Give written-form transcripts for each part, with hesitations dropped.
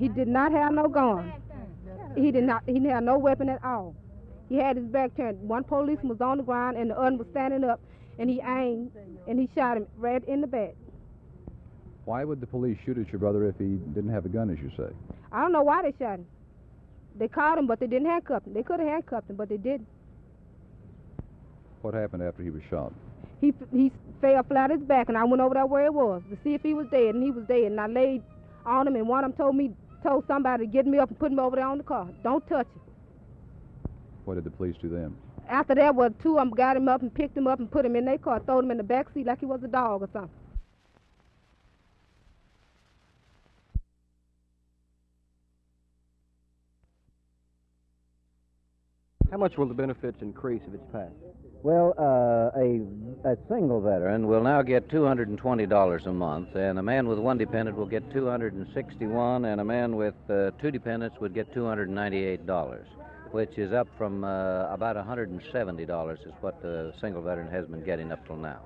He did not have no gun. He didn't have no weapon at all. He had his back turned. One policeman was on the ground and the other was standing up, and he aimed and he shot him right in the back. Why would the police shoot at your brother if he didn't have a gun, as you say? I don't know why they shot him. They caught him, but they didn't handcuff him. They could have handcuffed him, but they didn't. What happened after he was shot? He fell flat on his back, and I went over there where it was to see if he was dead, and he was dead. And I laid on him, and one of them told somebody to get me up and put me over there on the car. Don't touch him. What did the police do then? After that, two of them got him up and picked him up and put him in their car, threw him in the back seat like he was a dog or something. How much will the benefits increase if it's passed? Well, a single veteran will now get $220 a month, and a man with one dependent will get $261, and a man with two dependents would get $298, which is up from about $170 is what the single veteran has been getting up till now.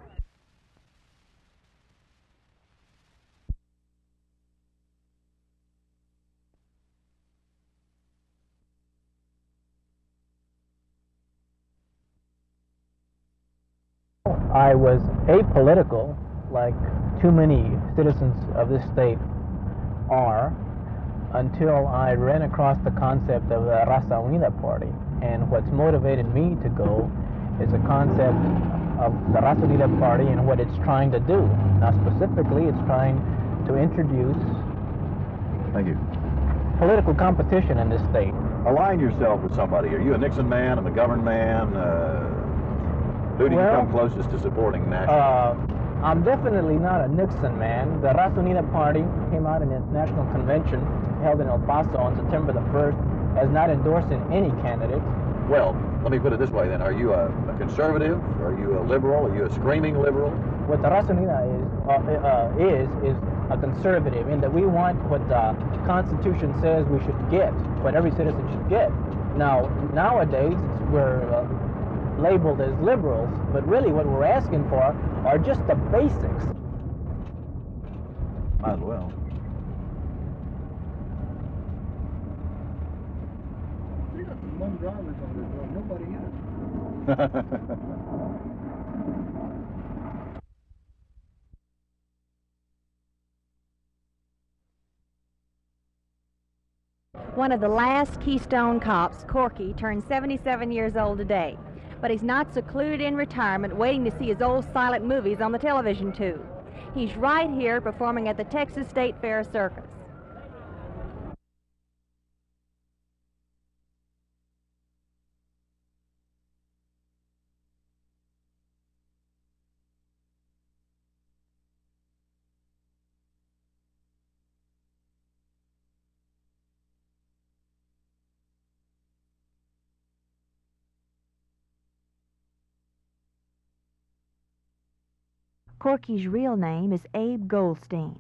I was apolitical, like too many citizens of this state are, until I ran across the concept of the Raza Unida party. And what's motivated me to go is the concept of the Raza Unida party and what it's trying to do. Now, specifically, it's trying to introduce political competition in this state. Align yourself with somebody. Are you a Nixon man, a McGovern man? Who do you come closest to supporting nationally? I'm definitely not a Nixon man. The Raza Unida party came out in its national convention held in El Paso on September the 1st as not endorsing any candidate. Well, let me put it this way then. Are you a conservative? Are you a liberal? Are you a screaming liberal? What the Raza Unida is a conservative in that we want what the Constitution says we should get, what every citizen should get. Now, nowadays, we're labeled as liberals, but really what we're asking for are just the basics. Might as well. They got some lone drivers on this road, nobody in it. One of the last Keystone Kops, Korkey, turned 77 years old today. But he's not secluded in retirement waiting to see his old silent movies on the television tube. He's right here performing at the Texas State Fair Circus. Korkey's real name is Abe Goldstein.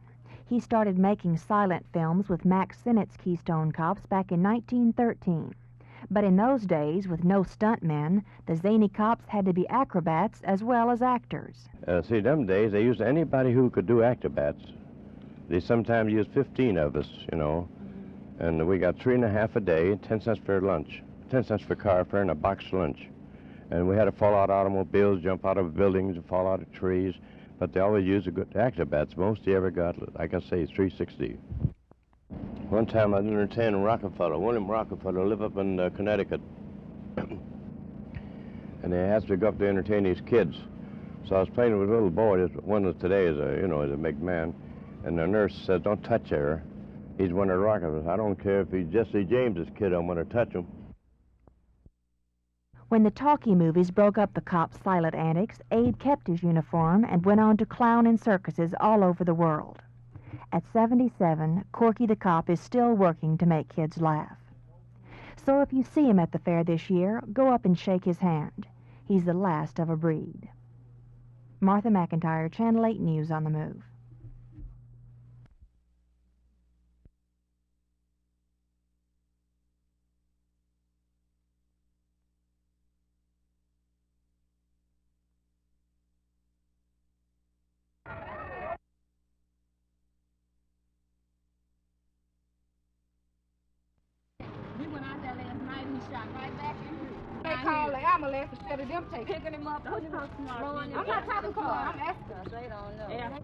He started making silent films with Max Sinnett's Keystone Kops back in 1913. But in those days, with no stuntmen, the zany cops had to be acrobats as well as actors. See, them days, they used anybody who could do acrobats. They sometimes used 15 of us, you know. And we got 3.5 a day, 10 cents for lunch, 10 cents for car fare, and a box lunch. And we had to fall out of automobiles, jump out of buildings, and fall out of trees. But they always used a good acrobats. Most they ever got, I can say, 360. One time I was entertaining Rockefeller, William Rockefeller, lived up in Connecticut. And they asked me to go up to entertain these kids. So I was playing with a little boy. One of today is a big man. And the nurse said, "Don't touch her. He's one of the Rockefellers." I don't care if he's Jesse James's kid, I'm going to touch him. When the talkie movies broke up the cops' silent antics, Abe kept his uniform and went on to clown in circuses all over the world. At 77, Korkey the Cop is still working to make kids laugh. So if you see him at the fair this year, go up and shake his hand. He's the last of a breed. Martha McIntire, Channel 8 News on the Move. They call the ambulance instead of them picking him up. I'm not talking to her. I'm asking. They don't know. Yeah.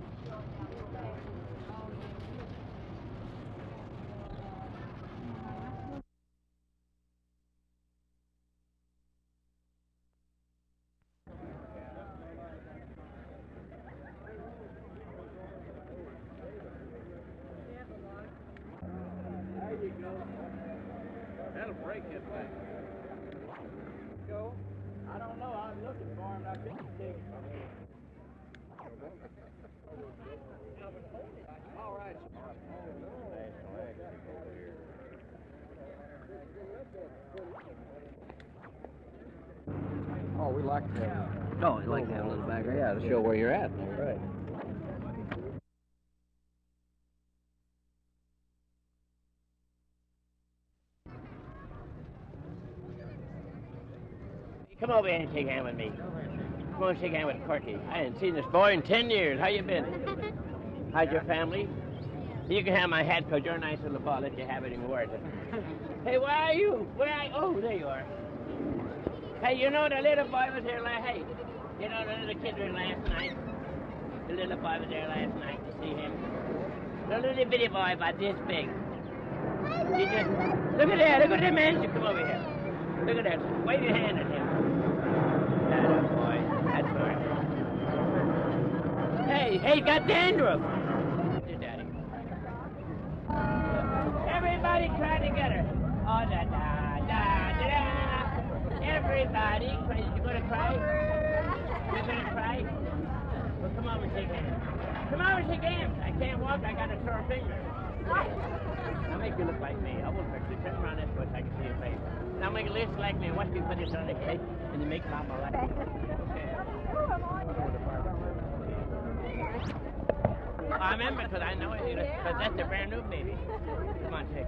That'll break his back. Go. I don't know. I was looking for him. I couldn't take him. All right. Oh, we like that. Oh, you like to have a little background? Yeah, to show where you're at. Right. Come over here and shake a hand with me. Come on, shake a hand with Korkey. I ain't seen this boy in 10 years. How you been? How's your family? You can have my hat because you're a nice little boy. I'll let you have it and wear it. Hey, where are you? Oh, there you are. Hey, you know the little boy was here last night. You know the little kid was last night. The little boy was there last night to see him. The little bitty boy about this big. He just, look at that, look at that man. Come over here. Look at that. Wave your hand at him. That boy. That's right. Hey, got dandruff. Your daddy. Everybody cry together. Oh, da da da da. Everybody cry. You gonna cry? You gonna cry? Well, come on and shake hands. Come on and shake hands. I can't walk. I got a sore finger. I'll make you look like me. I will fix it. Turn around this way so I can see your face. Now make it look like me. Watch me put this on the cake, and you make mama like me. Okay. I remember because I know it. Because that's a brand new baby. Come on, take.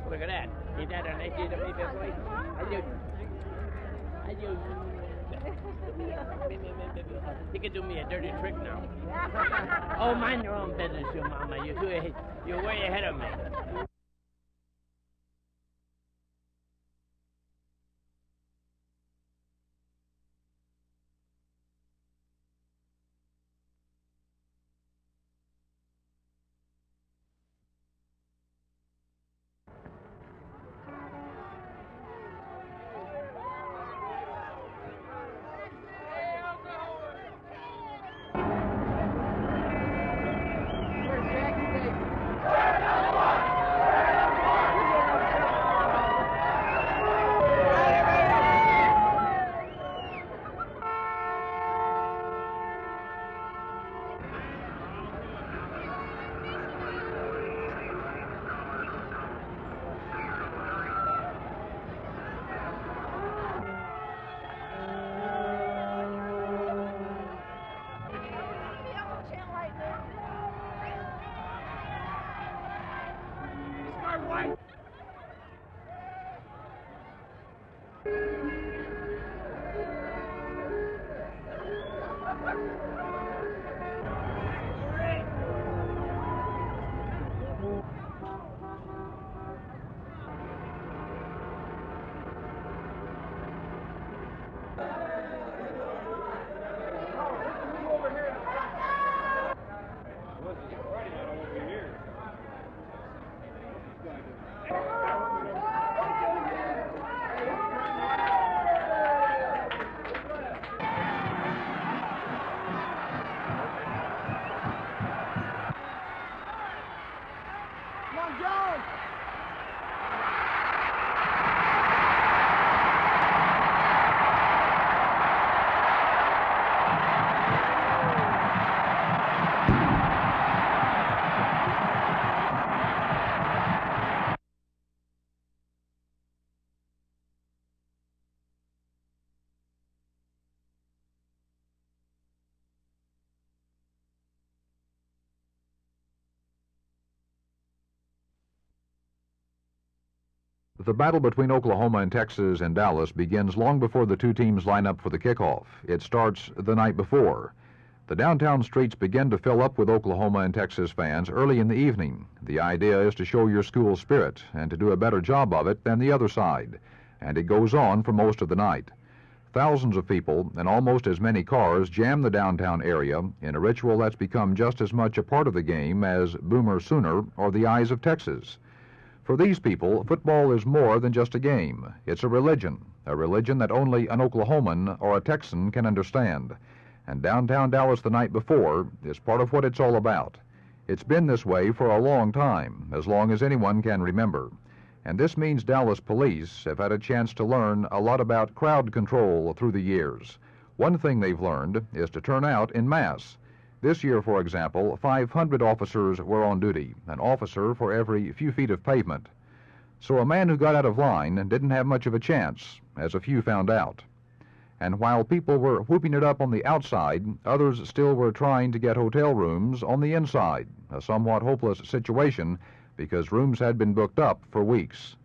Look at that. See that on that baby boy? I do. He can do me a dirty trick now. Oh, mind your own business, you mama. You're way ahead of me. The battle between Oklahoma and Texas and Dallas begins long before the two teams line up for the kickoff. It starts the night before. The downtown streets begin to fill up with Oklahoma and Texas fans early in the evening. The idea is to show your school spirit and to do a better job of it than the other side, and it goes on for most of the night. Thousands of people and almost as many cars jam the downtown area in a ritual that's become just as much a part of the game as Boomer Sooner or the Eyes of Texas. For these people, football is more than just a game. It's a religion that only an Oklahoman or a Texan can understand. And downtown Dallas the night before is part of what it's all about. It's been this way for a long time, as long as anyone can remember. And this means Dallas police have had a chance to learn a lot about crowd control through the years. One thing they've learned is to turn out en masse. This year, for example, 500 officers were on duty, an officer for every few feet of pavement. So a man who got out of line didn't have much of a chance, as a few found out. And while people were whooping it up on the outside, others still were trying to get hotel rooms on the inside, a somewhat hopeless situation because rooms had been booked up for weeks.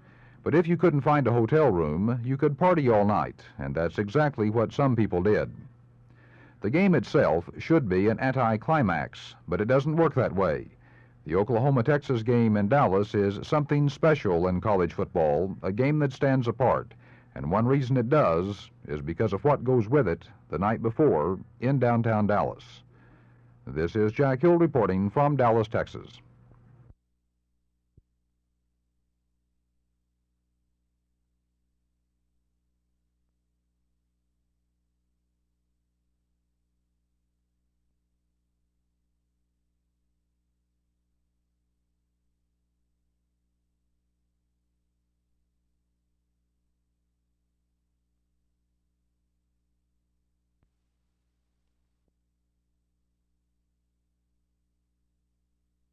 But if you couldn't find a hotel room, you could party all night, and that's exactly what some people did. The game itself should be an anticlimax, but it doesn't work that way. The Oklahoma-Texas game in Dallas is something special in college football, a game that stands apart. And one reason it does is because of what goes with it the night before in downtown Dallas. This is Jack Hill reporting from Dallas, Texas.